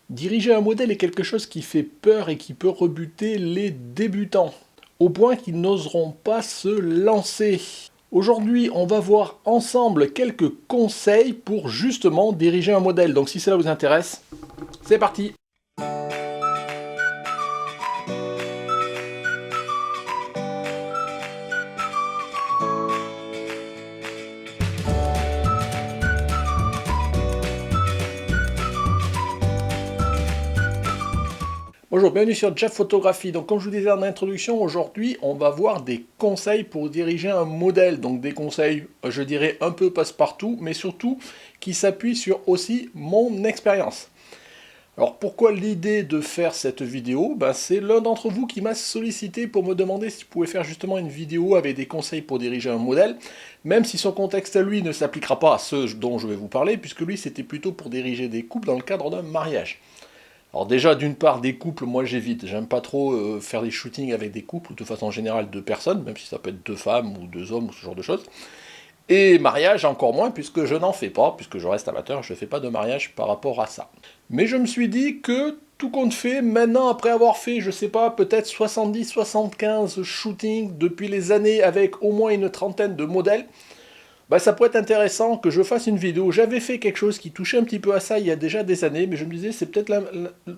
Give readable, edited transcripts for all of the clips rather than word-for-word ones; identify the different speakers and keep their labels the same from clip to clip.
Speaker 1: Diriger un modèle est quelque chose qui fait peur et qui peut rebuter les débutants, au point qu'ils n'oseront pas se lancer. Aujourd'hui, on va voir ensemble quelques conseils pour justement diriger un modèle. Donc si cela vous intéresse, c'est parti! Bonjour, bienvenue sur Jeff Photographie. Donc comme je vous disais en introduction, aujourd'hui on va voir des conseils pour diriger un modèle. Donc des conseils, je dirais, un peu passe-partout, mais surtout qui s'appuient sur aussi mon expérience. Alors pourquoi l'idée de faire cette vidéo? C'est l'un d'entre vous qui m'a sollicité pour me demander si je pouvais faire justement une vidéo avec des conseils pour diriger un modèle, même si son contexte à lui ne s'appliquera pas à ceux dont je vais vous parler, puisque lui c'était plutôt pour diriger des couples dans le cadre d'un mariage. Alors déjà, d'une part, des couples, moi j'évite. J'aime pas trop faire des shootings avec des couples, ou de façon générale deux personnes, même si ça peut être deux femmes ou deux hommes ou ce genre de choses. Et mariage encore moins, puisque je n'en fais pas, puisque je reste amateur, je ne fais pas de mariage par rapport à ça. Mais je me suis dit que, tout compte fait, maintenant, après avoir fait, je sais pas, peut-être 70-75 shootings depuis les années avec au moins une trentaine de modèles, ça pourrait être intéressant que je fasse une vidéo. J'avais fait quelque chose qui touchait un petit peu à ça il y a déjà des années, mais je me disais c'est peut-être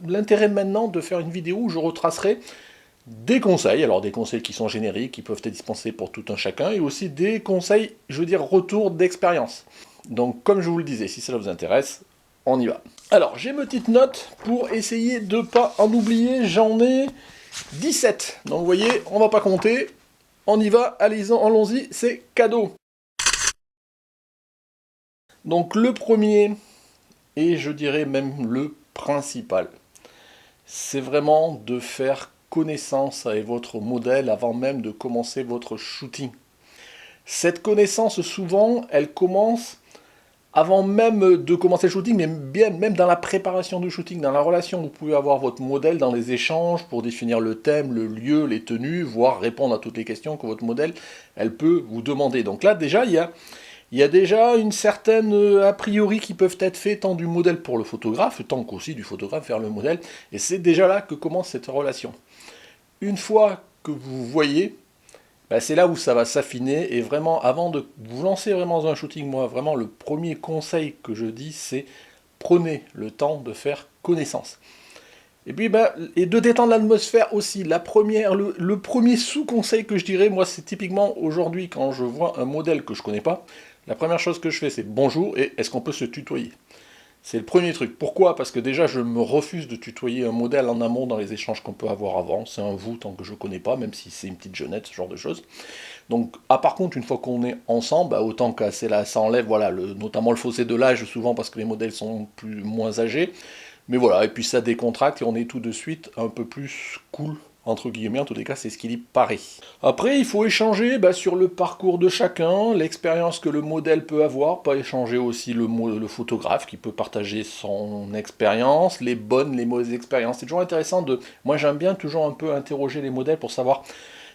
Speaker 1: l'intérêt maintenant de faire une vidéo où je retracerai des conseils, alors des conseils qui sont génériques, qui peuvent être dispensés pour tout un chacun, et aussi des conseils, je veux dire, retour d'expérience. Donc comme je vous le disais, si cela vous intéresse, on y va. Alors j'ai mes petites notes pour essayer de ne pas en oublier, j'en ai 17. Donc vous voyez, on va pas compter, on y va, allons-y, c'est cadeau. Donc le premier, et je dirais même le principal, c'est vraiment de faire connaissance avec votre modèle avant même de commencer votre shooting. Cette connaissance, souvent, elle commence avant même de commencer le shooting, mais bien même dans la préparation du shooting, dans la relation que vous pouvez avoir votre modèle, dans les échanges pour définir le thème, le lieu, les tenues, voire répondre à toutes les questions que votre modèle, elle peut vous demander. Donc là, déjà, il y a déjà une certaine a priori qui peuvent être faits tant du modèle pour le photographe, tant qu'aussi du photographe vers le modèle, et c'est déjà là que commence cette relation. Une fois que vous voyez, c'est là où ça va s'affiner, et vraiment, avant de vous lancer vraiment dans un shooting, moi, vraiment, le premier conseil que je dis, c'est prenez le temps de faire connaissance. Et puis, et de détendre l'atmosphère aussi. Le premier sous-conseil que je dirais, moi, c'est typiquement aujourd'hui, quand je vois un modèle que je connais pas, la première chose que je fais, c'est bonjour et est-ce qu'on peut se tutoyer? C'est le premier truc. Pourquoi? Parce que déjà, je me refuse de tutoyer un modèle en amont dans les échanges qu'on peut avoir avant. C'est un vous tant que je connais pas, même si c'est une petite jeunette, ce genre de choses. Donc, par contre, une fois qu'on est ensemble, autant que ça enlève, voilà, notamment le fossé de l'âge, souvent parce que les modèles sont moins âgés. Mais voilà, et puis ça décontracte et on est tout de suite un peu plus cool, entre guillemets, en tous les cas, c'est ce qu'il y paraît. Après, il faut échanger sur le parcours de chacun, l'expérience que le modèle peut avoir, pas échanger aussi le photographe qui peut partager son expérience, les bonnes, les mauvaises expériences. C'est toujours intéressant de... Moi, j'aime bien toujours un peu interroger les modèles pour savoir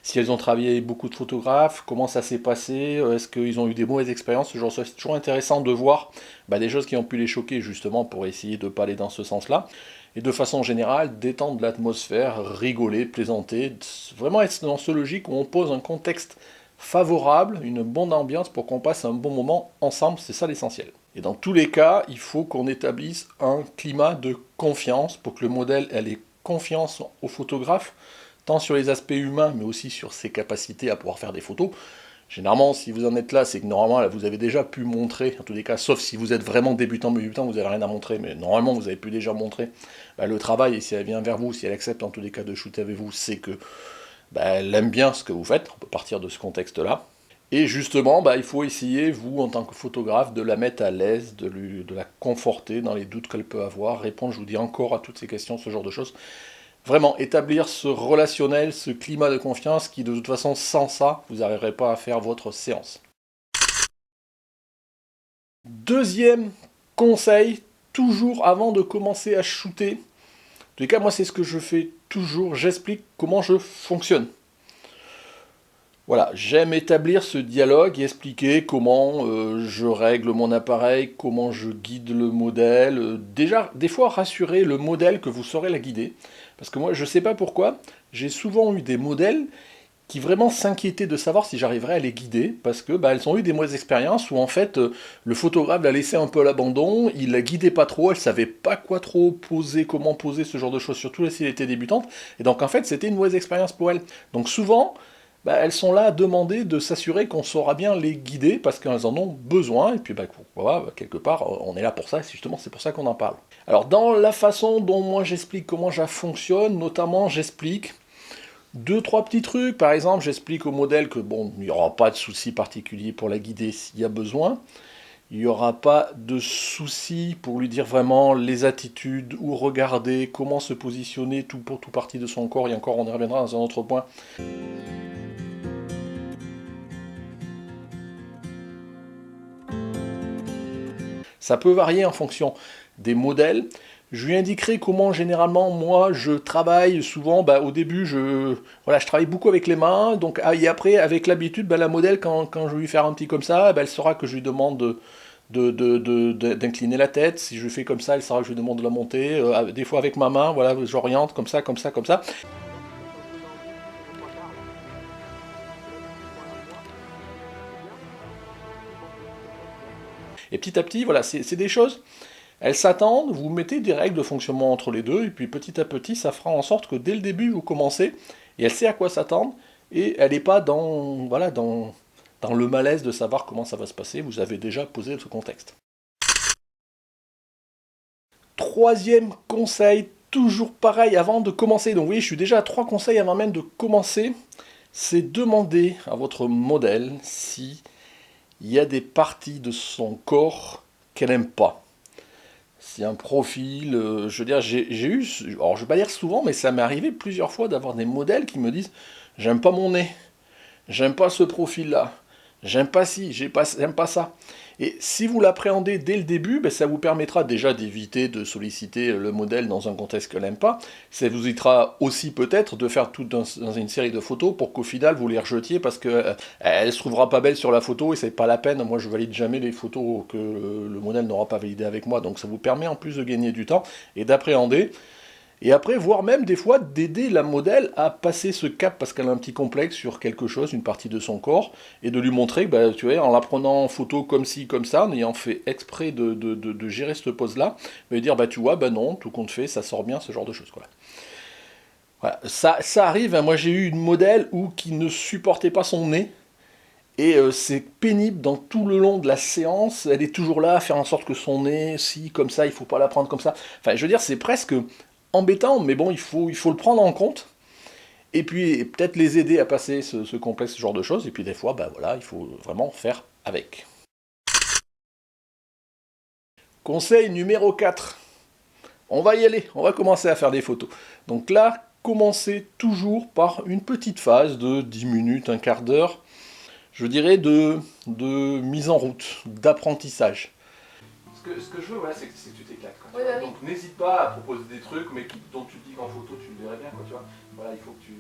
Speaker 1: si elles ont travaillé avec beaucoup de photographes, comment ça s'est passé, est-ce qu'ils ont eu des mauvaises expériences, c'est toujours intéressant de voir des choses qui ont pu les choquer justement pour essayer de ne pas aller dans ce sens-là. Et de façon générale, détendre l'atmosphère, rigoler, plaisanter, vraiment être dans ce logique où on pose un contexte favorable, une bonne ambiance pour qu'on passe un bon moment ensemble, c'est ça l'essentiel. Et dans tous les cas, il faut qu'on établisse un climat de confiance pour que le modèle ait confiance au photographe, tant sur les aspects humains, mais aussi sur ses capacités à pouvoir faire des photos. Généralement, si vous en êtes là, c'est que normalement, là, vous avez déjà pu montrer, en tous les cas, sauf si vous êtes vraiment débutant, vous n'avez rien à montrer, mais normalement, vous avez pu déjà montrer le travail, et si elle vient vers vous, si elle accepte en tous les cas de shooter avec vous, c'est que elle aime bien ce que vous faites, on peut partir de ce contexte-là. Et justement, il faut essayer, vous, en tant que photographe, de la mettre à l'aise, de la conforter dans les doutes qu'elle peut avoir, répondre, je vous dis encore, à toutes ces questions, ce genre de choses. Vraiment, établir ce relationnel, ce climat de confiance qui, de toute façon, sans ça, vous n'arriverez pas à faire votre séance. Deuxième conseil, toujours avant de commencer à shooter, en tous les cas, moi, c'est ce que je fais toujours, j'explique comment je fonctionne. Voilà, j'aime établir ce dialogue et expliquer comment je règle mon appareil, comment je guide le modèle. Déjà, des fois, rassurer le modèle que vous saurez la guider. Parce que moi, je ne sais pas pourquoi, j'ai souvent eu des modèles qui vraiment s'inquiétaient de savoir si j'arriverais à les guider, parce que bah, elles ont eu des mauvaises expériences où en fait le photographe l'a laissé un peu à l'abandon, il la guidait pas trop, elle savait pas quoi trop poser, comment poser ce genre de choses, surtout si elle était débutante, et donc en fait c'était une mauvaise expérience pour elle. Donc souvent, bah, elles sont là à demander de s'assurer qu'on saura bien les guider, parce qu'elles en ont besoin, et puis bah, voilà, quelque part on est là pour ça, et justement c'est pour ça qu'on en parle. Alors dans la façon dont moi j'explique comment ça fonctionne, notamment j'explique deux, trois petits trucs. Par exemple, j'explique au modèle que bon, il n'y aura pas de souci particulier pour la guider s'il y a besoin. Il n'y aura pas de souci pour lui dire vraiment les attitudes, où regarder, comment se positionner tout pour tout partie de son corps. Et encore, on y reviendra dans un autre point. Ça peut varier en fonction des modèles. Je lui indiquerai comment généralement moi je travaille souvent. Bah, au début voilà, je travaille beaucoup avec les mains, donc et après avec l'habitude, bah, la modèle quand je vais lui faire un petit comme ça, bah, elle saura que je lui demande d'incliner la tête. Si je fais comme ça, elle saura que je lui demande de la monter. Des fois avec ma main, voilà, j'oriente comme ça, comme ça, comme ça. Et petit à petit, voilà, c'est des choses. Elles s'attendent, vous mettez des règles de fonctionnement entre les deux, et puis petit à petit, ça fera en sorte que dès le début, vous commencez, et elle sait à quoi s'attendre, et elle n'est pas voilà, dans le malaise de savoir comment ça va se passer, vous avez déjà posé ce contexte. Troisième conseil, toujours pareil avant de commencer, donc vous voyez, je suis déjà à 3 conseils avant même de commencer, c'est demander à votre modèle si il y a des parties de son corps qu'elle n'aime pas. Si un profil, je veux dire, j'ai eu, alors je vais pas dire souvent, mais ça m'est arrivé plusieurs fois d'avoir des modèles qui me disent j'aime pas mon nez, j'aime pas ce profil-là, j'aime pas ci, j'aime pas ça. Et si vous l'appréhendez dès le début, ben, ça vous permettra déjà d'éviter de solliciter le modèle dans un contexte qu'elle n'aime pas. Ça vous évitera aussi peut-être de faire tout dans une série de photos pour qu'au final vous les rejetiez parce qu'elle elle se trouvera pas belle sur la photo et c'est pas la peine. Moi je valide jamais les photos que le modèle n'aura pas validées avec moi. Donc ça vous permet en plus de gagner du temps et d'appréhender. Et après, voire même des fois d'aider la modèle à passer ce cap parce qu'elle a un petit complexe sur quelque chose, une partie de son corps, et de lui montrer que, bah, tu vois, en la prenant en photo comme ci, comme ça, en ayant fait exprès de gérer cette pose-là, lui dire, bah tu vois, bah non, tout compte fait, ça sort bien, ce genre de choses, quoi. Voilà. Ça arrive, hein. Moi j'ai eu une modèle qui ne supportait pas son nez, et c'est pénible dans tout le long de la séance, elle est toujours là à faire en sorte que son nez, si, comme ça, il faut pas la prendre comme ça. Enfin, je veux dire, c'est presque embêtant, mais bon, il faut le prendre en compte. Et puis, peut-être les aider à passer ce complexe, ce genre de choses. Et puis, des fois, bah voilà, il faut vraiment faire avec. Conseil numéro 4. On va y aller, on va commencer à faire des photos. Donc là, commencez toujours par une petite phase de 10 minutes, un quart d'heure, je dirais de mise en route, d'apprentissage. Ce que je veux, voilà, c'est que tu t'éclates. Oui, bah oui. Donc n'hésite pas à proposer des trucs, mais dont tu te dis qu'en photo tu le verrais bien. Quoi, tu vois. Voilà, il faut que tu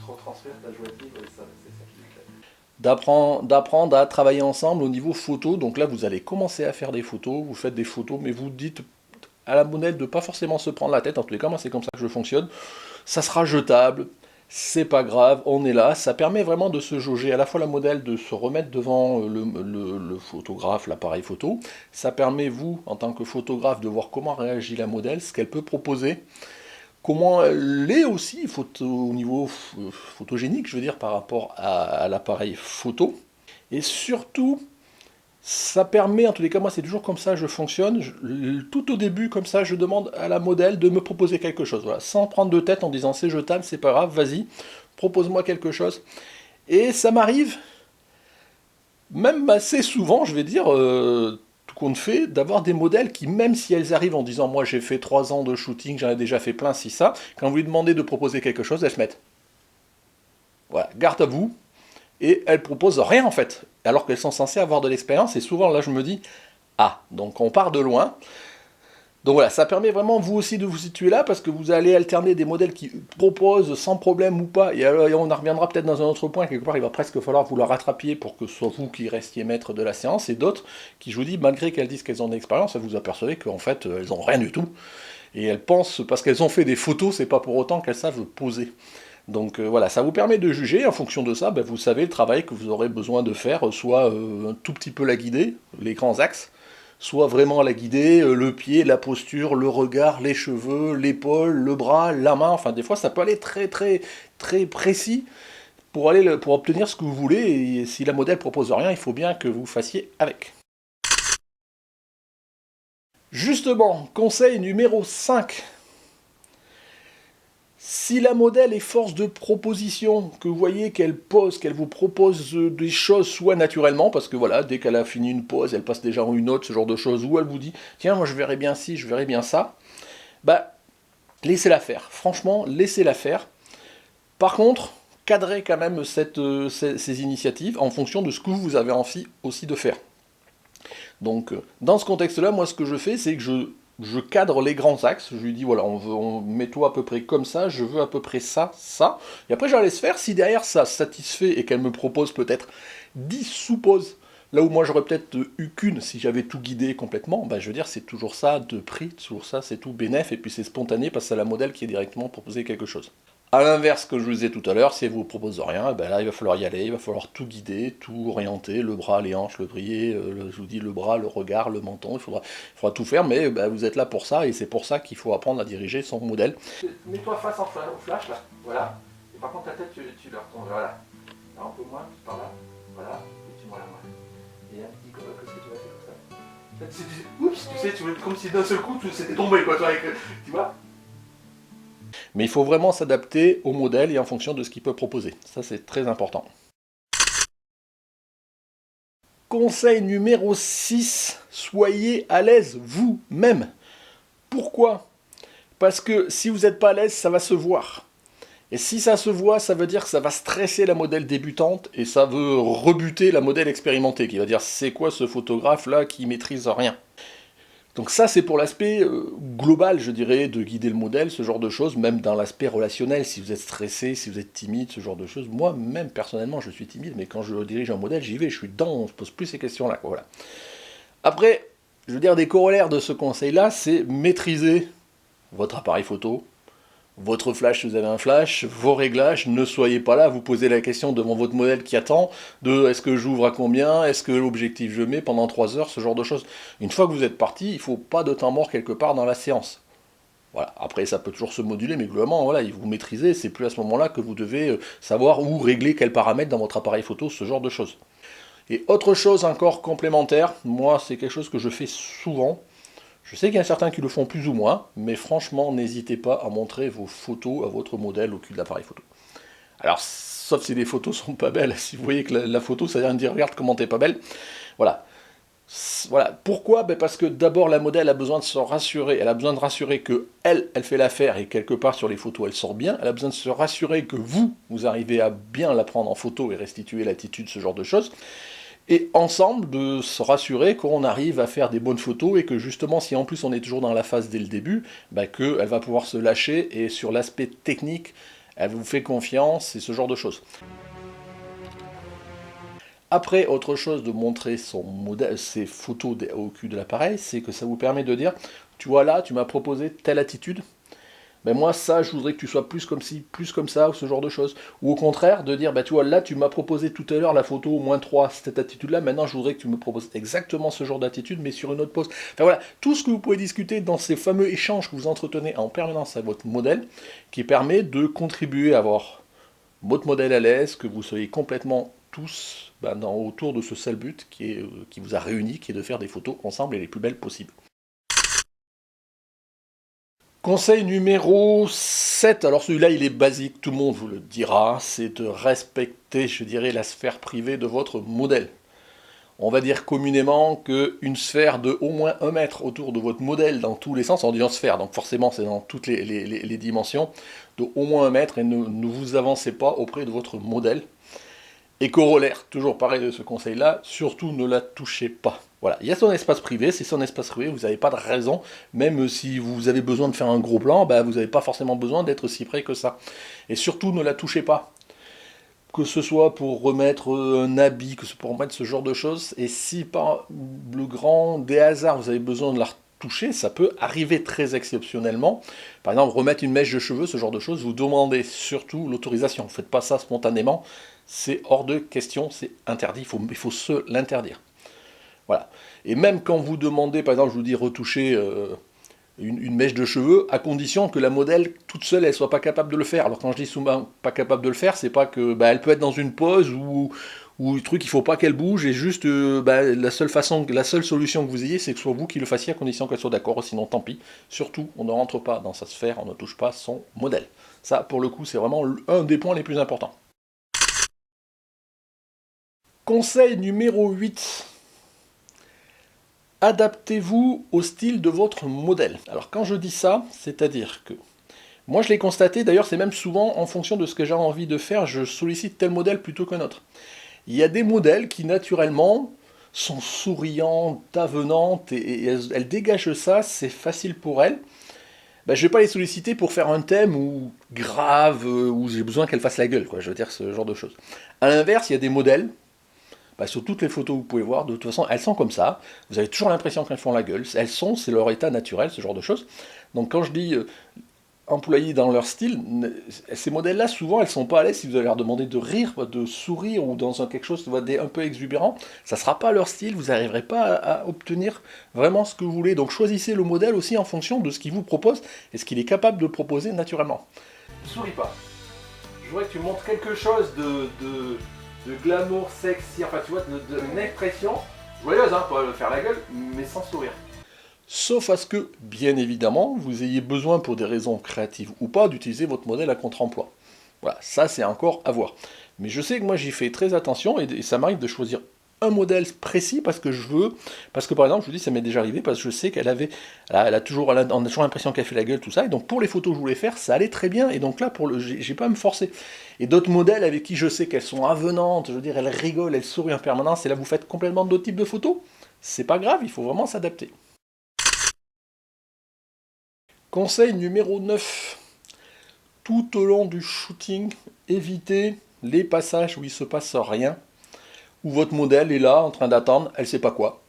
Speaker 1: retransfères ta joie de vivre, et ça, c'est ça qui m'éclate. D'apprendre à travailler ensemble au niveau photo. Donc là, vous allez commencer à faire des photos, vous faites des photos, mais vous dites à la monnaie de ne pas forcément se prendre la tête. En tous les cas, moi, c'est comme ça que je fonctionne. Ça sera jetable, c'est pas grave, on est là. Ça permet vraiment de se jauger à la fois la modèle, de se remettre devant le photographe, l'appareil photo. Ça permet, vous, en tant que photographe, de voir comment réagit la modèle, ce qu'elle peut proposer, comment elle est aussi au niveau photogénique, je veux dire, par rapport à l'appareil photo. Et surtout, ça permet, en tous les cas, moi c'est toujours comme ça je fonctionne, tout au début comme ça je demande à la modèle de me proposer quelque chose, voilà, sans prendre de tête en disant c'est jetable, c'est pas grave, vas-y, propose-moi quelque chose. Et ça m'arrive, même assez souvent, je vais dire, tout compte fait, d'avoir des modèles qui, même si elles arrivent en disant moi j'ai fait 3 ans de shooting, j'en ai déjà fait plein, si ça, quand vous lui demandez de proposer quelque chose, elles se mettent. Voilà, garde à vous, et elles proposent rien en fait, alors qu'elles sont censées avoir de l'expérience, et souvent là je me dis, ah, donc on part de loin, Donc voilà, ça permet vraiment vous aussi de vous situer là parce que vous allez alterner des modèles qui proposent sans problème ou pas. Et alors, on en reviendra peut-être dans un autre point, quelque part il va presque falloir vous la rattrapier pour que ce soit vous qui restiez maître de la séance, et d'autres qui, je vous dis, malgré qu'elles disent qu'elles ont de l'expérience, vous apercevez qu'en fait elles n'ont rien du tout. Et elles pensent, parce qu'elles ont fait des photos, c'est pas pour autant qu'elles savent poser. Donc voilà, ça vous permet de juger, en fonction de ça, ben, vous savez le travail que vous aurez besoin de faire, soit un tout petit peu la guider, les grands axes, soit vraiment la guider, le pied, la posture, le regard, les cheveux, l'épaule, le bras, la main, enfin des fois ça peut aller très très très précis pour obtenir ce que vous voulez, et si la modèle propose rien, il faut bien que vous fassiez avec. Justement, conseil numéro 5. Si la modèle est force de proposition, que vous voyez qu'elle pose, qu'elle vous propose des choses soit naturellement, parce que voilà, dès qu'elle a fini une pose, elle passe déjà en une autre, ce genre de choses, ou elle vous dit, tiens, moi je verrais bien ci, je verrais bien ça, bah, laissez-la faire. Franchement, laissez-la faire. Par contre, cadrez quand même ces initiatives en fonction de ce que vous avez envie aussi de faire. Donc, dans ce contexte-là, moi, ce que je fais, c'est que je cadre les grands axes. Je lui dis, voilà, mets-toi à peu près comme ça, je veux à peu près ça, ça. Et après, je la laisse faire. Si derrière ça satisfait et qu'elle me propose peut-être 10 sous-poses, là où moi j'aurais peut-être eu qu'une si j'avais tout guidé complètement, bah, je veux dire, c'est toujours ça de prix, toujours ça, c'est tout bénéf, et puis c'est spontané parce que c'est la modèle qui est directement proposé quelque chose. A l'inverse, que je vous disais tout à l'heure, si elle vous propose rien, ben là il va falloir y aller, il va falloir tout guider, tout orienter, le bras, les hanches, le brier, je vous dis le bras, le regard, le menton, il faudra tout faire, mais ben, vous êtes là pour ça, et c'est pour ça qu'il faut apprendre à diriger son modèle. Mets-toi face au flash, là, voilà, et par contre ta tête tu la retournes, voilà, là, un peu moins, par là, voilà, et tu vois la main. Et un petit peu, qu'est-ce que tu vas faire comme ça? Oups, tu sais, comme si d'un seul coup tout s'était tombé, quoi, tu vois. Mais il faut vraiment s'adapter au modèle et en fonction de ce qu'il peut proposer. Ça, c'est très important. Conseil numéro 6, soyez à l'aise vous-même. Pourquoi? Parce que si vous n'êtes pas à l'aise, ça va se voir. Et si ça se voit, ça veut dire que ça va stresser la modèle débutante et ça veut rebuter la modèle expérimentée qui va dire c'est quoi ce photographe là qui maîtrise rien. Donc ça, c'est pour l'aspect global, je dirais, de guider le modèle, ce genre de choses, même dans l'aspect relationnel, si vous êtes stressé, si vous êtes timide, ce genre de choses. Moi, même personnellement, je suis timide, mais quand je dirige un modèle, j'y vais, je suis dedans, on ne se pose plus ces questions-là. Voilà. Après, je veux dire, des corollaires de ce conseil-là, c'est maîtriser votre appareil photo, votre flash si vous avez un flash, vos réglages, ne soyez pas là, vous posez la question devant votre modèle qui attend, de est-ce que j'ouvre à combien, est-ce que l'objectif je mets pendant 3 heures, ce genre de choses. Une fois que vous êtes parti, il ne faut pas de temps mort quelque part dans la séance. Voilà. Après ça peut toujours se moduler, mais globalement, voilà, vous maîtrisez, c'est plus à ce moment-là que vous devez savoir où régler quels paramètres dans votre appareil photo, ce genre de choses. Et autre chose encore complémentaire, moi c'est quelque chose que je fais souvent. Je sais qu'il y a certains qui le font plus ou moins, mais franchement, n'hésitez pas à montrer vos photos à votre modèle au cul de l'appareil photo. Alors, sauf si les photos sont pas belles, si vous voyez que la photo, ça vient de dire, regarde comment t'es pas belle, voilà. Voilà. Pourquoi? Ben parce que d'abord, la modèle a besoin de se rassurer, elle a besoin de rassurer que elle fait l'affaire, et quelque part sur les photos, elle sort bien, elle a besoin de se rassurer que vous arrivez à bien la prendre en photo et restituer l'attitude, ce genre de choses. Et ensemble de se rassurer qu'on arrive à faire des bonnes photos et que justement si en plus on est toujours dans la phase dès le début, bah qu'elle va pouvoir se lâcher et sur l'aspect technique, elle vous fait confiance et ce genre de choses. Après, autre chose de montrer son modèle, ses photos au cul de l'appareil, c'est que ça vous permet de dire, tu vois là, tu m'as proposé telle attitude, ben moi ça je voudrais que tu sois plus comme ci, plus comme ça, ou ce genre de choses. Ou au contraire, de dire, bah tu vois, là tu m'as proposé tout à l'heure la photo au -3, cette attitude-là, maintenant je voudrais que tu me proposes exactement ce genre d'attitude, mais sur une autre pose. Enfin voilà, tout ce que vous pouvez discuter dans ces fameux échanges que vous entretenez en permanence avec votre modèle, qui permet de contribuer à avoir votre modèle à l'aise, que vous soyez complètement tous autour de ce seul but qui vous a réunis, qui est de faire des photos ensemble et les plus belles possibles. Conseil numéro 7, alors celui-là il est basique, tout le monde vous le dira, c'est de respecter, je dirais, la sphère privée de votre modèle. On va dire communément qu'une sphère de au moins 1 mètre autour de votre modèle dans tous les sens, en disant sphère, donc forcément c'est dans toutes les dimensions, de au moins 1 mètre et ne vous avancez pas auprès de votre modèle. Et corollaire, toujours pareil de ce conseil-là, surtout ne la touchez pas. Voilà, il y a son espace privé, c'est son espace privé, vous n'avez pas de raison, même si vous avez besoin de faire un gros plan, bah, vous n'avez pas forcément besoin d'être si près que ça. Et surtout, ne la touchez pas. Que ce soit pour remettre un habit, que ce soit pour remettre ce genre de choses, et si par le grand des hasards vous avez besoin de la retoucher, ça peut arriver très exceptionnellement. Par exemple, remettre une mèche de cheveux, ce genre de choses, vous demandez surtout l'autorisation. Ne faites pas ça spontanément, c'est hors de question, c'est interdit, il faut se l'interdire. Voilà. Et même quand vous demandez, par exemple, je vous dis retoucher une mèche de cheveux, à condition que la modèle toute seule, elle soit pas capable de le faire. Alors quand je dis souvent pas capable de le faire, c'est pas que bah, elle peut être dans une pause ou le truc, il faut pas qu'elle bouge, et juste bah, la seule solution que vous ayez, c'est que ce soit vous qui le fassiez à condition qu'elle soit d'accord, sinon tant pis. Surtout, on ne rentre pas dans sa sphère, on ne touche pas son modèle. Ça, pour le coup, c'est vraiment un des points les plus importants. Conseil numéro 8. Adaptez-vous au style de votre modèle. Alors quand je dis ça, c'est-à-dire que moi je l'ai constaté, d'ailleurs c'est même souvent en fonction de ce que j'ai envie de faire, je sollicite tel modèle plutôt qu'un autre. Il y a des modèles qui naturellement sont souriantes, avenantes, et elles dégagent ça, c'est facile pour elles. Ben, je ne vais pas les solliciter pour faire un thème ou grave, où j'ai besoin qu'elles fassent la gueule, quoi, je veux dire ce genre de choses. A l'inverse, il y a des modèles, bah, sur toutes les photos que vous pouvez voir, de toute façon, elles sont comme ça. Vous avez toujours l'impression qu'elles font la gueule. Elles sont, c'est leur état naturel, ce genre de choses. Donc quand je dis employés dans leur style, ces modèles-là, souvent, elles sont pas à l'aise si vous allez leur demander de rire, de sourire ou dans quelque chose un peu exubérant. Ça ne sera pas leur style, vous n'arriverez pas à obtenir vraiment ce que vous voulez. Donc choisissez le modèle aussi en fonction de ce qu'il vous propose et ce qu'il est capable de proposer naturellement. Ne souris pas. Je voudrais que tu montres quelque chose de glamour, sexy, enfin tu vois, d'une expression joyeuse, hein, pas faire la gueule, mais sans sourire. Sauf à ce que, bien évidemment, vous ayez besoin pour des raisons créatives ou pas d'utiliser votre modèle à contre-emploi. Voilà, ça c'est encore à voir. Mais je sais que moi j'y fais très attention et ça m'arrive de choisir un modèle précis parce que je veux, parce que par exemple, je vous dis, ça m'est déjà arrivé parce que je sais qu'elle avait, on a toujours l'impression qu'elle fait la gueule, tout ça, et donc pour les photos que je voulais faire, ça allait très bien, et donc là, j'ai pas à me forcer. Et d'autres modèles avec qui je sais qu'elles sont avenantes, je veux dire, elles rigolent, elles sourient en permanence, et là vous faites complètement d'autres types de photos, c'est pas grave, il faut vraiment s'adapter. Conseil numéro 9. Tout au long du shooting, évitez les passages où il se passe rien, où votre modèle est là en train d'attendre, elle sait pas quoi.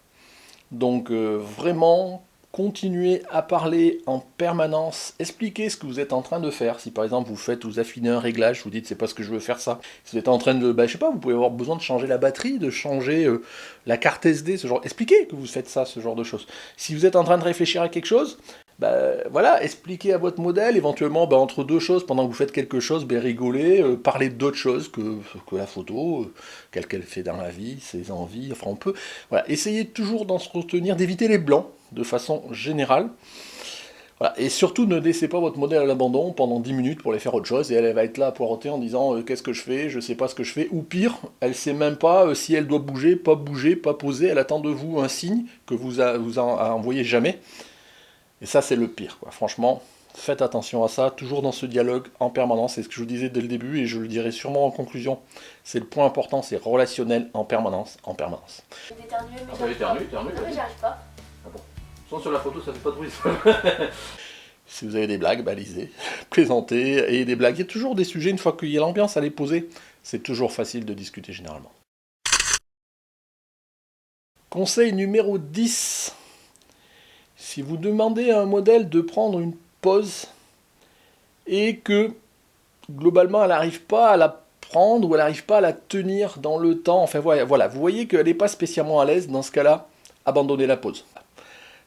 Speaker 1: Donc vraiment, continuez à parler en permanence, expliquez ce que vous êtes en train de faire. Si par exemple vous affinez un réglage, vous dites c'est pas ce que je veux faire ça. Si vous êtes en train de, je sais pas, vous pouvez avoir besoin de changer la batterie, de changer la carte SD, ce genre. Expliquez que vous faites ça, ce genre de choses. Si vous êtes en train de réfléchir à quelque chose, voilà, expliquez à votre modèle, éventuellement entre deux choses, pendant que vous faites quelque chose, rigolez, parlez d'autres choses que la photo, qu'elle fait dans la vie, ses envies, enfin on peut, voilà, essayez toujours d'en se retenir, d'éviter les blancs, de façon générale, voilà, et surtout ne laissez pas votre modèle à l'abandon pendant 10 minutes pour aller faire autre chose, et elle va être là à poireauter en disant qu'est-ce que je fais, je sais pas ce que je fais, ou pire, elle sait même pas si elle doit bouger, pas poser, elle attend de vous un signe que vous a envoyé jamais. Et ça, c'est le pire, quoi. Franchement, faites attention à ça, toujours dans ce dialogue en permanence. C'est ce que je vous disais dès le début et je le dirai sûrement en conclusion. C'est le point important, c'est relationnel en permanence, en permanence.
Speaker 2: Éternuer, mais j'arrive pas.
Speaker 1: Ah bon. Sans sur la photo, ça fait pas de bruit. Si vous avez des blagues, lisez, plaisantez, et des blagues. Il y a toujours des sujets, une fois qu'il y a l'ambiance à les poser, c'est toujours facile de discuter généralement. Conseil numéro 10. Si vous demandez à un modèle de prendre une pause et que globalement elle n'arrive pas à la prendre ou elle n'arrive pas à la tenir dans le temps, enfin voilà, vous voyez qu'elle n'est pas spécialement à l'aise, dans ce cas-là, abandonnez la pause.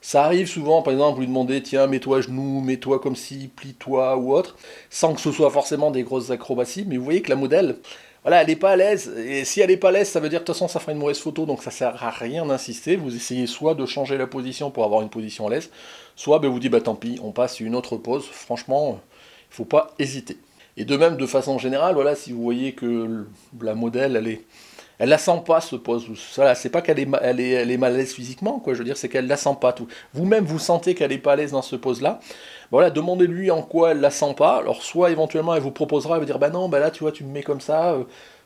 Speaker 1: Ça arrive souvent, par exemple, vous lui demandez, tiens, mets-toi à genoux, mets-toi comme ci, plie-toi ou autre, sans que ce soit forcément des grosses acrobaties, mais vous voyez que la modèle, voilà, elle n'est pas à l'aise, et si elle n'est pas à l'aise, ça veut dire que de toute façon ça fera une mauvaise photo, donc ça sert à rien d'insister, vous essayez soit de changer la position pour avoir une position à l'aise, soit vous dites, tant pis, on passe une autre pose, franchement, il ne faut pas hésiter. Et de même, de façon générale, voilà, si vous voyez que la modèle, elle la sent pas, ce pose. Voilà, c'est pas qu'elle est mal à l'aise physiquement, quoi. Je veux dire, c'est qu'elle la sent pas. Tout. Vous-même, vous sentez qu'elle est pas à l'aise dans ce pose-là. Voilà, demandez-lui en quoi elle la sent pas. Alors, soit éventuellement, elle vous proposera, elle va dire, non, là, tu vois, tu me mets comme ça.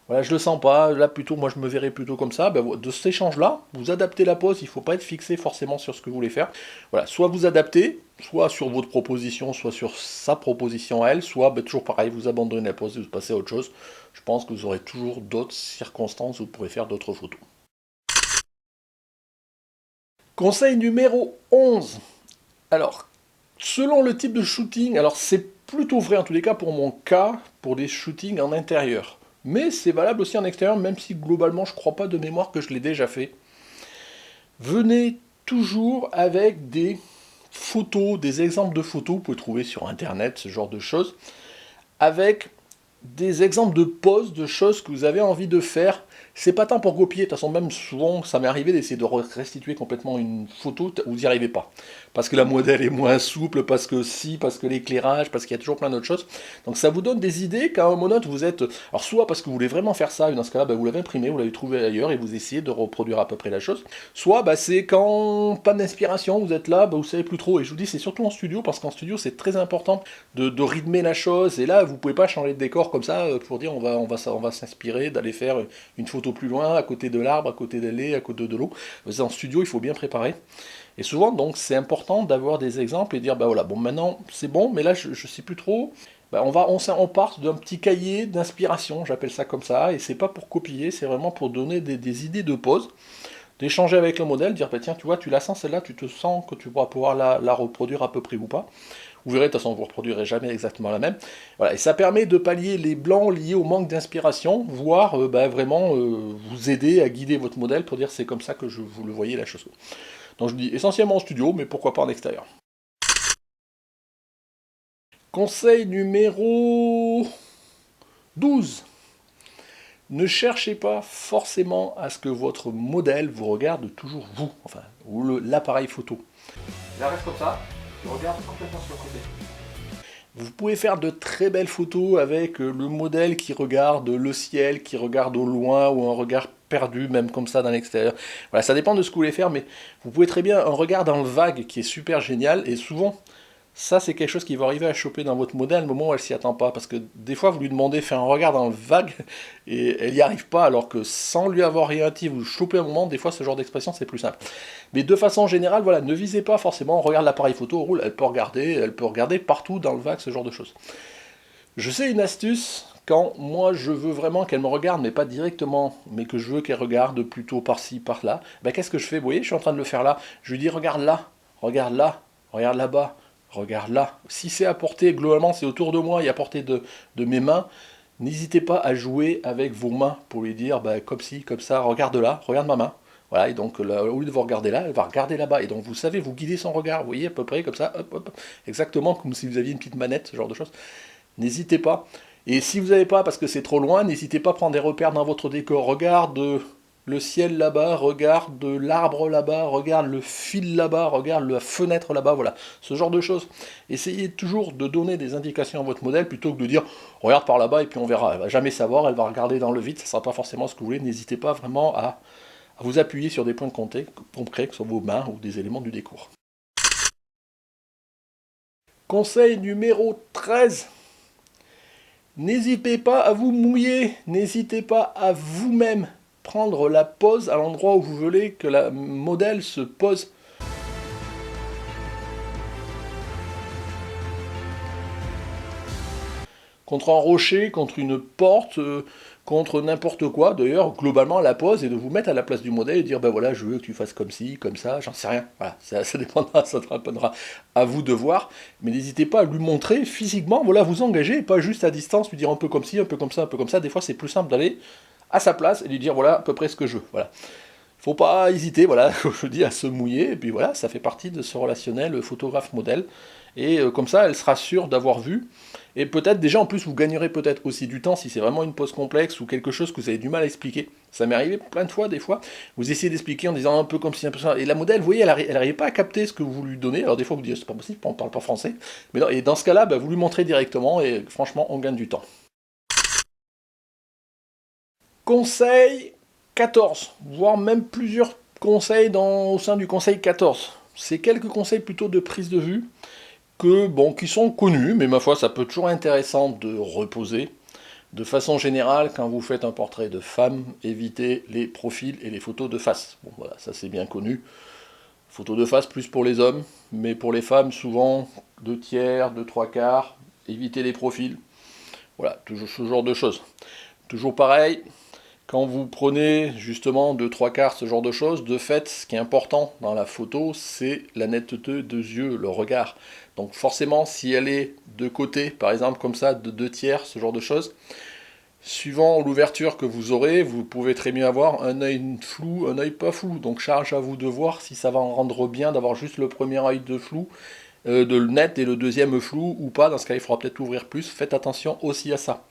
Speaker 1: Voilà, je le sens pas, là plutôt, moi je me verrais plutôt comme ça. Ben, de cet échange-là, vous adaptez la pose, il ne faut pas être fixé forcément sur ce que vous voulez faire. Voilà, soit vous adaptez, soit sur votre proposition, soit sur sa proposition à elle, soit ben, toujours pareil, vous abandonnez la pose et vous passez à autre chose. Je pense que vous aurez toujours d'autres circonstances où vous pourrez faire d'autres photos. Conseil numéro 11. Alors, selon le type de shooting, alors c'est plutôt vrai en tous les cas pour mon cas, pour des shootings en intérieur. Mais c'est valable aussi en extérieur, même si globalement je ne crois pas de mémoire que je l'ai déjà fait. Venez toujours avec des photos, des exemples de photos, vous pouvez trouver sur internet, ce genre de choses, avec des exemples de poses, de choses que vous avez envie de faire. C'est pas tant pour copier, de toute façon même souvent ça m'est arrivé d'essayer de restituer complètement une photo, vous n'y arrivez pas. Parce que la modèle est moins souple, parce que l'éclairage, parce qu'il y a toujours plein d'autres choses. Donc ça vous donne des idées qu'à un moment vous êtes... Alors soit parce que vous voulez vraiment faire ça, et dans ce cas-là vous l'avez imprimé, vous l'avez trouvé ailleurs et vous essayez de reproduire à peu près la chose. Soit c'est quand pas d'inspiration, vous êtes là, vous savez plus trop. Et je vous dis c'est surtout en studio, parce qu'en studio c'est très important de rythmer la chose. Et là vous pouvez pas changer de décor comme ça pour dire on va s'inspirer d'aller faire une photo plus loin, à côté de l'arbre, à côté de l'allée, à côté de l'eau. En studio, il faut bien préparer. Et souvent, donc, c'est important d'avoir des exemples et dire, voilà, bon, maintenant, c'est bon, mais là, je sais plus trop. On part d'un petit cahier d'inspiration, j'appelle ça comme ça, et c'est pas pour copier, c'est vraiment pour donner des idées de pose, d'échanger avec le modèle, dire, tiens, tu vois, tu la sens celle-là, tu te sens que tu pourras pouvoir la reproduire à peu près ou pas. Vous verrez, de toute façon, vous ne reproduirez jamais exactement la même. Voilà, et ça permet de pallier les blancs liés au manque d'inspiration, voire vraiment vous aider à guider votre modèle pour dire c'est comme ça que vous le voyez la chose. Donc je dis essentiellement en studio, mais pourquoi pas en extérieur. Conseil numéro 12. Ne cherchez pas forcément à ce que votre modèle vous regarde toujours vous, enfin, ou l'appareil photo. Là, reste comme ça. Je regarde complètement sur le côté. Vous pouvez faire de très belles photos avec le modèle qui regarde le ciel, qui regarde au loin, ou un regard perdu, même comme ça dans l'extérieur. Voilà, ça dépend de ce que vous voulez faire, mais vous pouvez très bien un regard dans le vague qui est super génial, et souvent, ça c'est quelque chose qui va arriver à choper dans votre modèle au moment où elle s'y attend pas, parce que des fois vous lui demandez de faire un regard dans le vague, et elle n'y arrive pas, alors que sans lui avoir rien dit, vous chopez un moment, des fois ce genre d'expression c'est plus simple. Mais de façon générale, voilà, ne visez pas forcément, regarde l'appareil photo, roule, elle peut regarder partout dans le vague, ce genre de choses. Je sais une astuce, quand moi je veux vraiment qu'elle me regarde, mais pas directement, mais que je veux qu'elle regarde plutôt par-ci, par-là, qu'est-ce que je fais? Vous voyez, je suis en train de le faire là, je lui dis regarde là, regarde là, regarde là-bas, regarde là. Si c'est à portée, globalement c'est autour de moi et à portée de mes mains, n'hésitez pas à jouer avec vos mains pour lui dire comme ci, comme ça, regarde là, regarde ma main. Voilà, et donc là, au lieu de vous regarder là, elle va regarder là-bas. Et donc vous savez, vous guidez son regard, vous voyez, à peu près comme ça, hop, hop, exactement comme si vous aviez une petite manette, ce genre de choses. N'hésitez pas. Et si vous n'avez pas, parce que c'est trop loin, n'hésitez pas à prendre des repères dans votre décor. Regarde le ciel là-bas, regarde l'arbre là-bas, regarde le fil là-bas, regarde la fenêtre là-bas, voilà, ce genre de choses. Essayez toujours de donner des indications à votre modèle plutôt que de dire regarde par là-bas et puis on verra. Elle va jamais savoir, elle va regarder dans le vide, ça ne sera pas forcément ce que vous voulez. N'hésitez pas vraiment à vous appuyer sur des points concrets, que ce soit vos mains ou des éléments du décor. Conseil numéro 13. N'hésitez pas à vous mouiller, n'hésitez pas à vous-même prendre la pose à l'endroit où vous voulez que la modèle se pose. Contre un rocher, contre une porte, contre n'importe quoi. D'ailleurs, globalement, la pose est de vous mettre à la place du modèle et dire voilà, je veux que tu fasses comme ci, comme ça, j'en sais rien. Voilà, ça dépendra, ça dépendra à vous de voir. Mais n'hésitez pas à lui montrer physiquement, voilà, vous engager, pas juste à distance, lui dire un peu comme ci, un peu comme ça, un peu comme ça. Des fois, c'est plus simple d'aller à sa place et lui dire voilà, à peu près ce que je veux. Voilà. Faut pas hésiter, voilà, comme je dis, à se mouiller, et puis voilà, ça fait partie de ce relationnel photographe-modèle, et comme ça, elle sera sûre d'avoir vu, et peut-être, déjà, en plus, vous gagnerez peut-être aussi du temps, si c'est vraiment une pose complexe, ou quelque chose que vous avez du mal à expliquer. Ça m'est arrivé plein de fois, des fois, vous essayez d'expliquer en disant un peu comme si, un peu ça, et la modèle, vous voyez, elle n'arrivait pas à capter ce que vous lui donnez, alors des fois, vous dites, c'est pas possible, on parle pas français, mais non, et dans ce cas-là, vous lui montrez directement, et franchement, on gagne du temps. Conseil 14, voire même plusieurs conseils au sein du conseil 14. C'est quelques conseils plutôt de prise de vue qui sont connus, mais ma foi, ça peut être toujours intéressant de reposer. De façon générale, quand vous faites un portrait de femme, évitez les profils et les photos de face. Bon voilà, ça c'est bien connu. Photos de face plus pour les hommes, mais pour les femmes, souvent 2/3, 2/3, évitez les profils. Voilà, toujours ce genre de choses. Toujours pareil, quand vous prenez justement 2/3, ce genre de choses, de fait, ce qui est important dans la photo, c'est la netteté des yeux, le regard. Donc forcément, si elle est de côté, par exemple comme ça, de 2/3, ce genre de choses, suivant l'ouverture que vous aurez, vous pouvez très bien avoir un œil flou, un œil pas flou. Donc charge à vous de voir si ça va en rendre bien d'avoir juste le premier œil de flou, de net et le deuxième flou ou pas. Dans ce cas, il faudra peut-être ouvrir plus. Faites attention aussi à ça.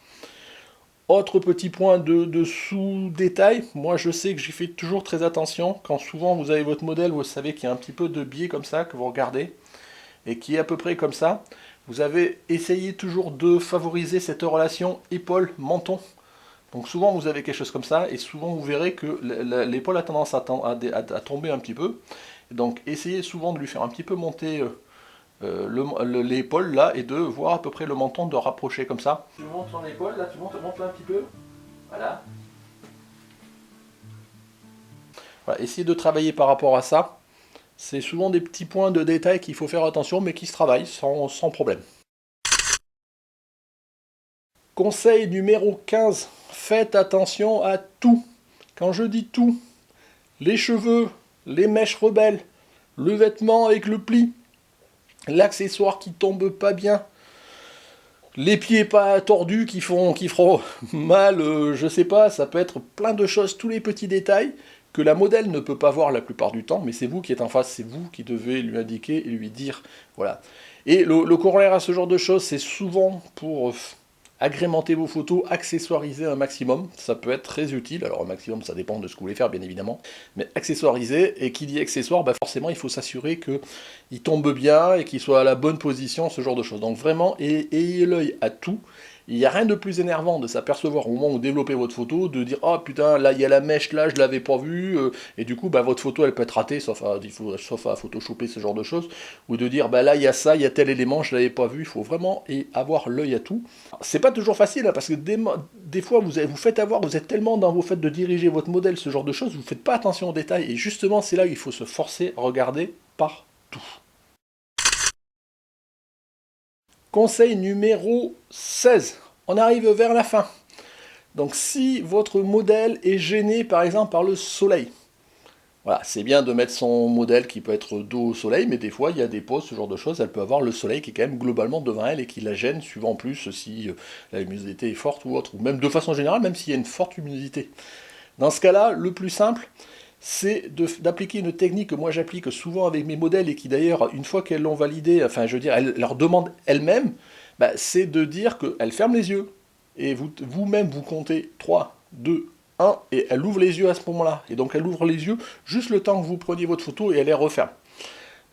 Speaker 1: Autre petit point de sous-détail, moi je sais que j'y fais toujours très attention. Quand souvent vous avez votre modèle, vous savez qu'il y a un petit peu de biais comme ça que vous regardez et qui est à peu près comme ça. Vous avez essayé toujours de favoriser cette relation épaule-menton. Donc souvent vous avez quelque chose comme ça, et souvent vous verrez que l'épaule a tendance à tomber un petit peu. Donc essayez souvent de lui faire un petit peu monter l'épaule là, et de voir à peu près le menton de rapprocher comme ça. Tu montes ton épaule, là tu montes là un petit peu. Voilà. Voilà, essayez de travailler par rapport à ça. C'est souvent des petits points de détail qu'il faut faire attention, mais qui se travaillent sans problème. Conseil numéro 15, faites attention à tout. Quand je dis tout, les cheveux, les mèches rebelles, le vêtement avec le pli, l'accessoire qui tombe pas bien, les pieds pas tordus qui feront mal, je sais pas, ça peut être plein de choses, tous les petits détails que la modèle ne peut pas voir la plupart du temps, mais c'est vous qui êtes en face, c'est vous qui devez lui indiquer et lui dire, voilà. Et le corollaire à ce genre de choses, c'est souvent pour agrémenter vos photos, accessoiriser un maximum, ça peut être très utile, alors un maximum ça dépend de ce que vous voulez faire bien évidemment, mais accessoiriser, et qui dit accessoire, bah forcément il faut s'assurer qu'il tombe bien et qu'il soit à la bonne position, ce genre de choses. Donc vraiment, ayez l'œil à tout. Il n'y a rien de plus énervant de s'apercevoir au moment où vous développez votre photo, de dire « Oh putain, là il y a la mèche, là je l'avais pas vue et du coup bah, votre photo elle peut être ratée, sauf à photoshopper, ce genre de choses, ou de dire bah, « Là il y a ça, il y a tel élément, je l'avais pas vu », il faut vraiment avoir l'œil à tout. C'est pas toujours facile, hein, parce que des fois vous faites avoir, vous êtes tellement dans vos faits de diriger votre modèle, ce genre de choses, vous faites pas attention aux détails, et justement c'est là où il faut se forcer à regarder partout. Conseil numéro 16. On arrive vers la fin. Donc si votre modèle est gêné par exemple par le soleil, voilà, c'est bien de mettre son modèle qui peut être dos au soleil, mais des fois il y a des poses, ce genre de choses, elle peut avoir le soleil qui est quand même globalement devant elle et qui la gêne, suivant plus si la luminosité est forte ou autre, ou même de façon générale, même s'il y a une forte luminosité. Dans ce cas-là, le plus simple, c'est d'appliquer une technique que moi j'applique souvent avec mes modèles et qui d'ailleurs, une fois qu'elles l'ont validée, enfin je veux dire, elles leur demandent elles-mêmes, bah, c'est de dire qu'elles ferment les yeux. Et vous-même, vous comptez 3, 2, 1, et elle ouvre les yeux à ce moment-là. Et donc elle ouvre les yeux juste le temps que vous preniez votre photo et elle les referme.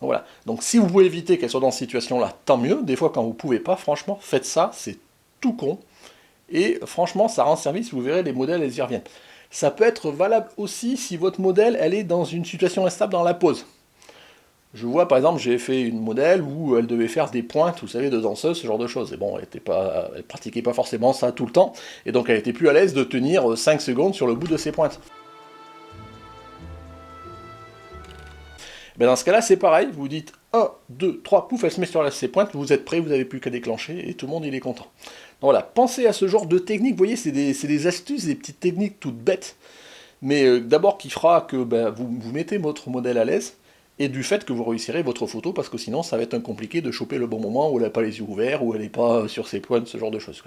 Speaker 1: Donc voilà. Donc si vous pouvez éviter qu'elles soient dans cette situation-là, tant mieux. Des fois quand vous ne pouvez pas, franchement, faites ça, c'est tout con. Et franchement, ça rend service, vous verrez, les modèles, elles y reviennent. Ça peut être valable aussi si votre modèle, elle est dans une situation instable dans la pose. Je vois, par exemple, j'ai fait une modèle où elle devait faire des pointes, vous savez, de danseuse, ce genre de choses. Et bon, elle pratiquait pas forcément ça tout le temps, et donc elle était plus à l'aise de tenir 5 secondes sur le bout de ses pointes. Ben dans ce cas-là, c'est pareil, vous dites 1, 2, 3, pouf, elle se met sur ses pointes, vous êtes prêt, vous n'avez plus qu'à déclencher, et tout le monde il est content. Donc voilà, pensez à ce genre de technique, vous voyez, c'est des astuces, des petites techniques toutes bêtes, mais d'abord qui fera que ben, vous mettez votre modèle à l'aise, et du fait que vous réussirez votre photo, parce que sinon ça va être compliqué de choper le bon moment où elle n'a pas les yeux ouverts, où elle n'est pas sur ses pointes, ce genre de choses.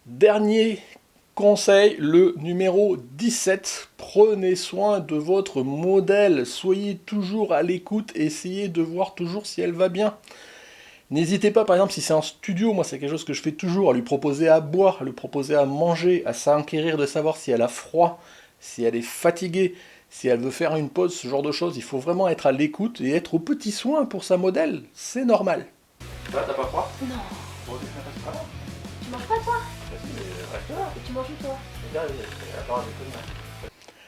Speaker 1: Dernier conseil, le numéro 17, prenez soin de votre modèle, soyez toujours à l'écoute, essayez de voir toujours si elle va bien. N'hésitez pas, par exemple, si c'est en studio, moi c'est quelque chose que je fais toujours, à lui proposer à boire, à lui proposer à manger, à s'enquérir de savoir si elle a froid, si elle est fatiguée, si elle veut faire une pause, ce genre de choses. Il faut vraiment être à l'écoute et être aux petits soins pour sa modèle, c'est normal. T'as pas froid?
Speaker 2: Non.
Speaker 1: Bon,
Speaker 2: Tu manges pas toi?
Speaker 1: mais reste là.
Speaker 2: Et tu manges où toi?
Speaker 1: Attends,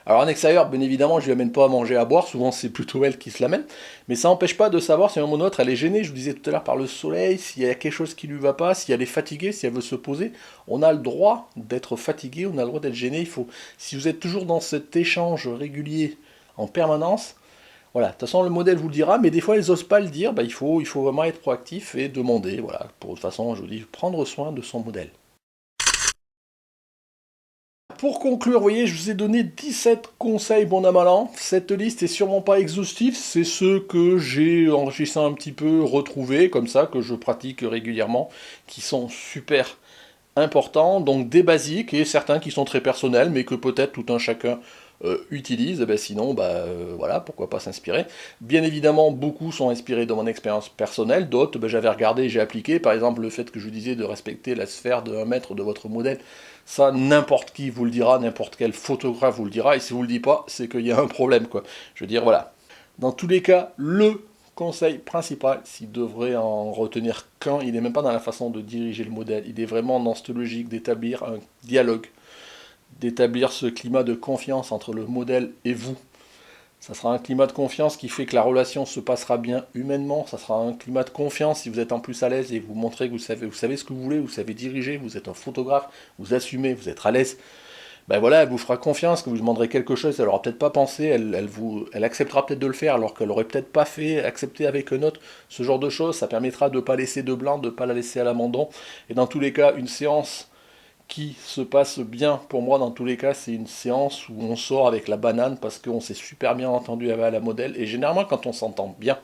Speaker 1: Alors en extérieur, bien évidemment, je ne lui amène pas à manger, à boire, souvent c'est plutôt elle qui se l'amène, mais ça n'empêche pas de savoir si à un moment ou autre elle est gênée, je vous disais tout à l'heure, par le soleil, s'il y a quelque chose qui ne lui va pas, si elle est fatiguée, si elle veut se poser. On a le droit d'être fatigué, on a le droit d'être gêné, si vous êtes toujours dans cet échange régulier en permanence, voilà, de toute façon le modèle vous le dira, mais des fois ils n'osent pas le dire, il faut vraiment être proactif et demander, voilà, de toute façon je vous dis, prendre soin de son modèle. Pour conclure, vous voyez, je vous ai donné 17 conseils bon à mal an. Cette liste est sûrement pas exhaustive, c'est ceux que j'ai enrichissant un petit peu retrouvés, comme ça, que je pratique régulièrement, qui sont super importants, donc des basiques et certains qui sont très personnels, mais que peut-être tout un chacun utilise, sinon, voilà, pourquoi pas s'inspirer. Bien évidemment, beaucoup sont inspirés de mon expérience personnelle, d'autres, j'avais regardé et j'ai appliqué, par exemple, le fait que je vous disais de respecter la sphère de 1 mètre de votre modèle, ça, n'importe qui vous le dira, n'importe quel photographe vous le dira, et si vous le dit pas, c'est qu'il y a un problème, quoi. Je veux dire, voilà. Dans tous les cas, le conseil principal, s'il devrait en retenir qu'un, il n'est même pas dans la façon de diriger le modèle, il est vraiment dans cette logique d'établir un dialogue, d'établir ce climat de confiance entre le modèle et vous. Ça sera un climat de confiance qui fait que la relation se passera bien humainement. Ça sera un climat de confiance si vous êtes en plus à l'aise et vous montrez que vous savez ce que vous voulez, vous savez diriger, vous êtes un photographe, vous assumez, vous êtes à l'aise. Voilà, elle vous fera confiance, que vous demanderez quelque chose, elle aura peut-être pas pensé, elle acceptera peut-être de le faire alors qu'elle aurait peut-être pas fait, accepté avec un autre, ce genre de choses, ça permettra de ne pas laisser de blanc, de ne pas la laisser à l'abandon. Et dans tous les cas, une séance qui se passe bien pour moi dans tous les cas, c'est une séance où on sort avec la banane parce qu'on s'est super bien entendu avec la modèle. Et généralement, quand on s'entend bien,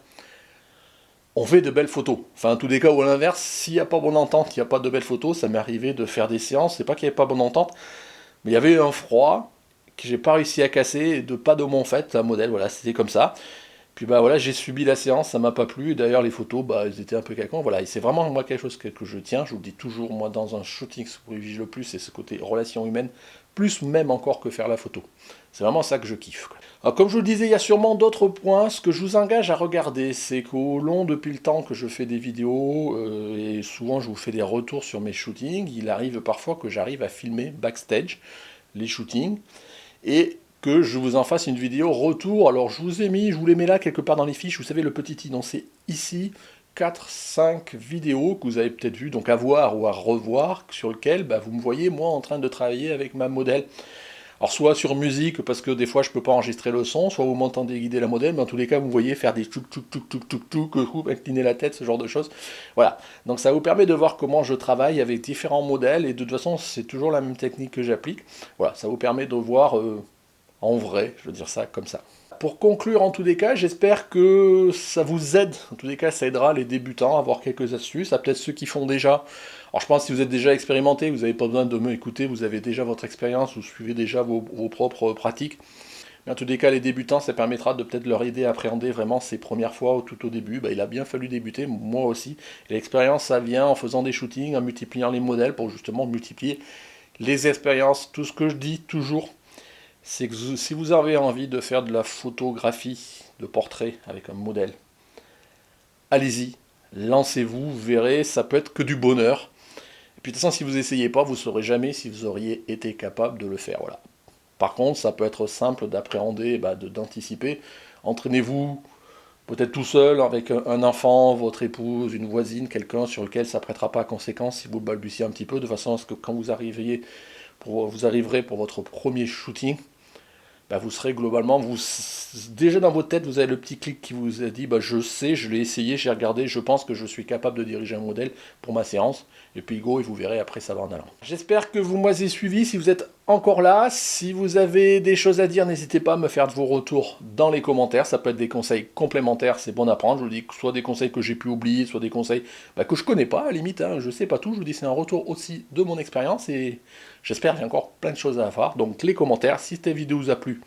Speaker 1: on fait de belles photos. Enfin, en tous les cas, ou à l'inverse, s'il n'y a pas bonne entente, il n'y a pas de belles photos. Ça m'est arrivé de faire des séances, c'est pas qu'il n'y avait pas bonne entente, mais il y avait un froid que j'ai pas réussi à casser, et de pas de mon fait, la modèle, voilà, c'était comme ça. Puis voilà, j'ai subi la séance, ça m'a pas plu. D'ailleurs, les photos, elles étaient un peu cacan. Voilà, et c'est vraiment moi quelque chose que je tiens. Je vous le dis toujours, moi, dans un shooting, ce que je privilégie le plus, c'est ce côté relation humaine, plus même encore que faire la photo. C'est vraiment ça que je kiffe, quoi. Alors, comme je vous le disais, il y a sûrement d'autres points. Ce que je vous engage à regarder, c'est qu'au long, depuis le temps que je fais des vidéos, et souvent je vous fais des retours sur mes shootings, il arrive parfois que j'arrive à filmer backstage les shootings. Et que je vous en fasse une vidéo retour. Alors je vous les mets là quelque part dans les fiches, vous savez le petit i, donc c'est ici 4-5 vidéos que vous avez peut-être vues, donc à voir ou à revoir, sur lesquelles vous me voyez moi en train de travailler avec ma modèle. Alors soit sur musique, parce que des fois je peux pas enregistrer le son, soit vous m'entendez guider la modèle, mais en tous les cas vous me voyez faire des tchouk tchouk tchouk tchouk tchouk tchouk, incliner la tête, ce genre de choses. Voilà, donc ça vous permet de voir comment je travaille avec différents modèles, et de toute façon c'est toujours la même technique que j'applique. Voilà, ça vous permet de voir en vrai, je veux dire ça comme ça. Pour conclure, en tous les cas, j'espère que ça vous aide. En tous les cas, ça aidera les débutants à avoir quelques astuces. À peut-être ceux qui font déjà. Alors, je pense que si vous êtes déjà expérimenté, vous n'avez pas besoin de me écouter, vous avez déjà votre expérience, vous suivez déjà vos propres pratiques. Mais en tous les cas, les débutants, ça permettra de peut-être leur aider à appréhender vraiment ces premières fois tout au début. Il a bien fallu débuter, moi aussi. Et l'expérience, ça vient en faisant des shootings, en multipliant les modèles pour justement multiplier les expériences. Tout ce que je dis toujours, c'est que si vous avez envie de faire de la photographie de portrait avec un modèle, allez-y, lancez-vous, vous verrez, ça peut être que du bonheur. Et puis de toute façon, si vous n'essayez pas, vous ne saurez jamais si vous auriez été capable de le faire. Voilà. Par contre, ça peut être simple d'appréhender, d'anticiper. Entraînez-vous peut-être tout seul, avec un enfant, votre épouse, une voisine, quelqu'un sur lequel ça ne prêtera pas à conséquence si vous balbutiez un petit peu, de façon à ce que quand vous arriverez pour votre premier shooting, vous serez globalement, déjà dans votre tête, vous avez le petit clic qui vous a dit, je sais, je l'ai essayé, j'ai regardé, je pense que je suis capable de diriger un modèle pour ma séance, et puis go, et vous verrez, après ça va en allant. J'espère que vous m'avez suivi, si vous êtes encore là, si vous avez des choses à dire, n'hésitez pas à me faire de vos retours dans les commentaires, ça peut être des conseils complémentaires, c'est bon à prendre, je vous dis, soit des conseils que j'ai pu oublier, soit des conseils que je connais pas, à la limite, je sais pas tout, je vous dis, c'est un retour aussi de mon expérience, et j'espère qu'il y a encore plein de choses à faire, donc les commentaires, si cette vidéo vous a plu,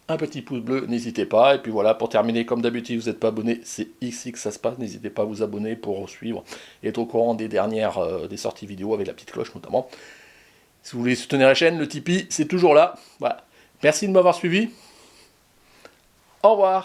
Speaker 1: un petit pouce bleu, n'hésitez pas. Et puis voilà, pour terminer, comme d'habitude, vous n'êtes pas abonné, c'est ici que ça se passe. N'hésitez pas à vous abonner pour suivre et être au courant des dernières des sorties vidéo avec la petite cloche notamment. Si vous voulez soutenir la chaîne, le Tipeee, c'est toujours là. Voilà. Merci de m'avoir suivi. Au revoir.